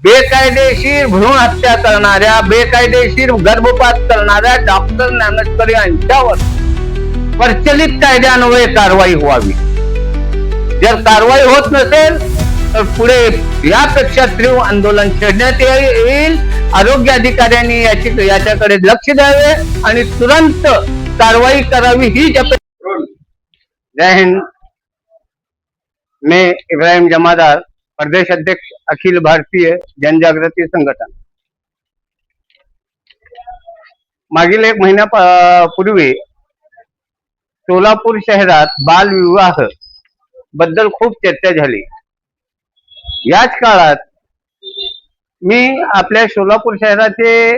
बेकायदेशीर भ्रूण हत्या करणाऱ्या, बेकायदेशीर गर्भपात करणाऱ्या डॉक्टर ज्ञानेश्वर यांच्यावर प्रचलित कायद्यान्वये कारवाई व्हावी. जर कारवाई होत नसेल तर पुढे यापेक्षा तीव्र आंदोलन छेडण्यात येईल. आरोग्य अधिकाऱ्यांनी याच्याकडे लक्ष द्यावे आणि तुरंत कारवाई करावी ही अपेक्षा. जय हिंद. मैं इब्राहिम जमादार, प्रदेश अध्यक्ष अखिल भारतीय जनजागृती संघटन. मागील एक महिन्यापूर्वी सोलापूर शहरात बालविवाह बद्दल खूप चर्चा झाली. याच काळात मी आपल्या सोलापूर शहराचे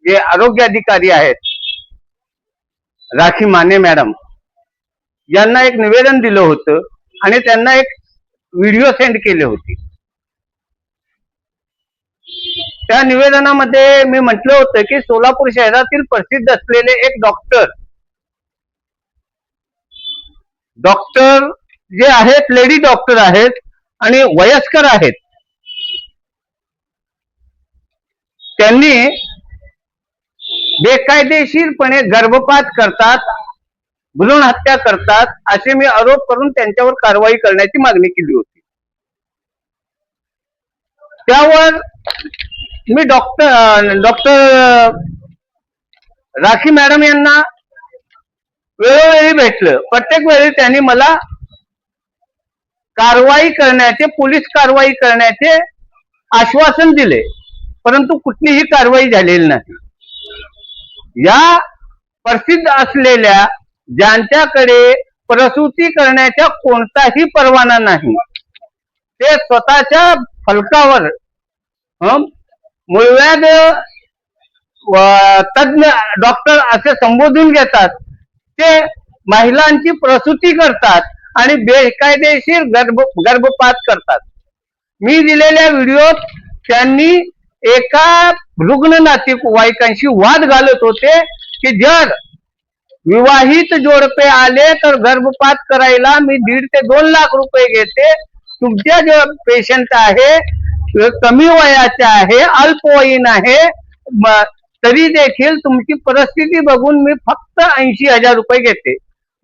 जे आरोग्य अधिकारी आहेत राखी माने मॅडम यांना एक निवेदन दिलं होतं आणि त्यांना एक व्हिडिओ सेंड केले होते. त्या निवेदनामध्ये मी म्हटलं होतं की सोलापूर शहरातील प्रसिद्ध असलेले एक डॉक्टर जे आहेत, लेडी डॉक्टर आहेत आणि वयस्कर आहेत, त्यांनी बेकायदेशीरपणे गर्भपात करतात, भ्रूण हत्या करतात असे मी आरोप करून त्यांच्यावर कारवाई करण्याची मागणी केली होती. त्यावर मी डॉक्टर राखी मॅडम यांना वेळोवेळी भेटलं. प्रत्येक वेळी त्यांनी मला पोलीस कारवाई करण्याचे आश्वासन दिले, परंतु कुठलीही कारवाई झालेली नाही. या प्रसिद्ध असलेल्या ज्यांच्याकडे प्रसूती करण्याचा कोणताही परवाना नाही, ते स्वतःच्या फलकावर मूळव्याध तज्ञ डॉक्टर असे संबोधून घेतात, ते महिलांची प्रसूती करतात आणि बेकायदेशीर गर्भपात करतात. मी दिलेल्या व्हिडिओत त्यांनी एका रुग्ण नातेवाईकांशी वाद घालत होते की जर विवाहित जोडपे आले तर गर्भपात करायला मी 1.5 ते 2 लाख रुपये घेते. तुमच्या जो पेशंट आहे कमी वयाचे आहे, अल्पवयीन आहे, तरी देखील तुमची परिस्थिती बघून मी फक्त 80,000 रुपये घेते.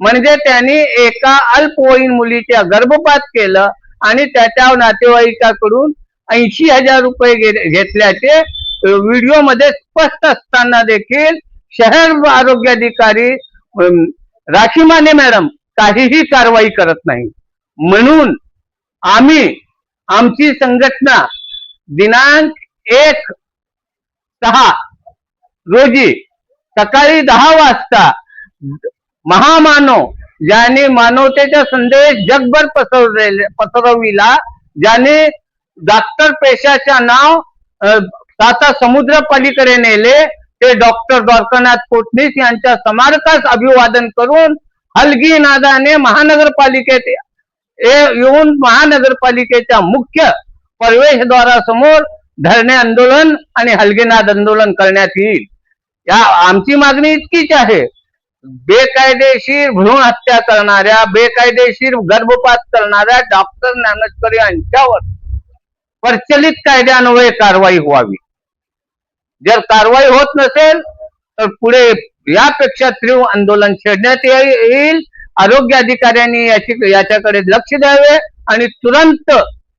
म्हणजे त्यांनी एका अल्पवयीन मुलीच्या गर्भपात केलं आणि त्याच्या नातेवाईकाकडून 80,000 रुपये घेतल्याचे व्हिडिओ मध्ये स्पष्ट असताना देखील शहर आरोग्य अधिकारी राखी माने मॅडम काहीही कारवाई करत नाही. म्हणून आमची संघटना दिनांक 1/6 रोजी सकाळी 10 वाजता महामानव, ज्याने मानवतेचा संदेश जगभर पसरविला, ज्याने डॉक्टर पेशाच्या नाव साता समुद्र पलीकडे नेले, ते डॉक्टर द्वारकानाथ कोटणीस यांच्या स्मारकास अभिवादन करून हलगी नादाने महानगरपालिकेत येऊन महानगरपालिकेच्या मुख्य प्रवेशद्वारासमोर धरणे आंदोलन आणि हलगीनाद आंदोलन करण्यात येईल. आमची मागणी इतकीच आहे, बेकायदेशीर भ्रूण हत्या करणाऱ्या, बेकायदेशीर गर्भपात करणाऱ्या डॉक्टर ज्ञानेश्वर यांच्यावर प्रचलित कायद्यान्वये कारवाई व्हावी. जर कारवाई होत नसेल तर पुढे यापेक्षा तीव्र आंदोलन छेडण्यात येईल. आरोग्य अधिकाऱ्यांनी याच्याकडे लक्ष द्यावे आणि तुरंत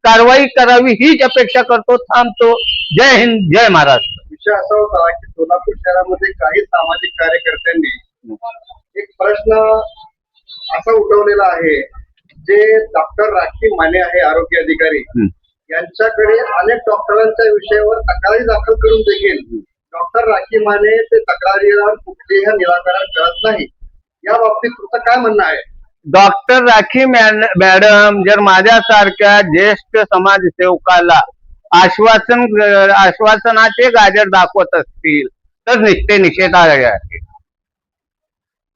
कारवाई करावी हीच अपेक्षा करतो. थांबतो. जय हिंद, जय महाराष्ट्र. विषय असा होता की सोलापूर शहरामध्ये काही सामाजिक कार्यकर्त्यांनी एक प्रश्न असा उठवलेला आहे, जे डॉक्टर राखी माने आहे आरोग्य अधिकारी, यांच्याकडे अनेक डॉक्टरांच्या विषयावर तक्रारी दाखल करून देखील डॉक्टर राखी माने ते तक्रारीवर कुठलेही निराकरण करत नाही. या बाबतीत तुमचं काय म्हणणं आहे? डॉक्टर राखी मॅडम जर माझ्यासारख्या ज्येष्ठ समाजसेवकाला आश्वासनाचे गाजर दाखवत असतील तर निषेधार्ह आहे.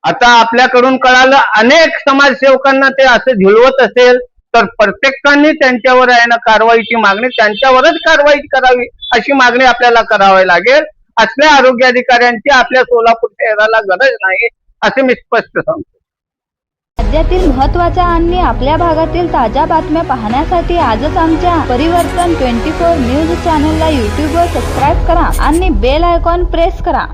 आता आपल्याकडून कळालं, अनेक समाजसेवकांना ते असं झिलवत असेल तर प्रत्येकाने त्यांच्यावर आहे ना कारवाईची मागणी, त्यांच्यावरच कारवाई करावी अशी मागणी आपल्याला करावी लागेल. असल्या आरोग्य अधिकाऱ्यांची आपल्या सोलापूर शहराला गरज नाही असे मी स्पष्ट सांगतो. राज्यातील महत्त्वाच्या आणि आपल्या भागातील ताज्या बातम्या पाहण्यासाठी आजच आमच्या परिवर्तन 24 न्यूज चॅनलला यूट्यूबवर सबस्क्राईब करा आणि बेल आयकॉन प्रेस करा.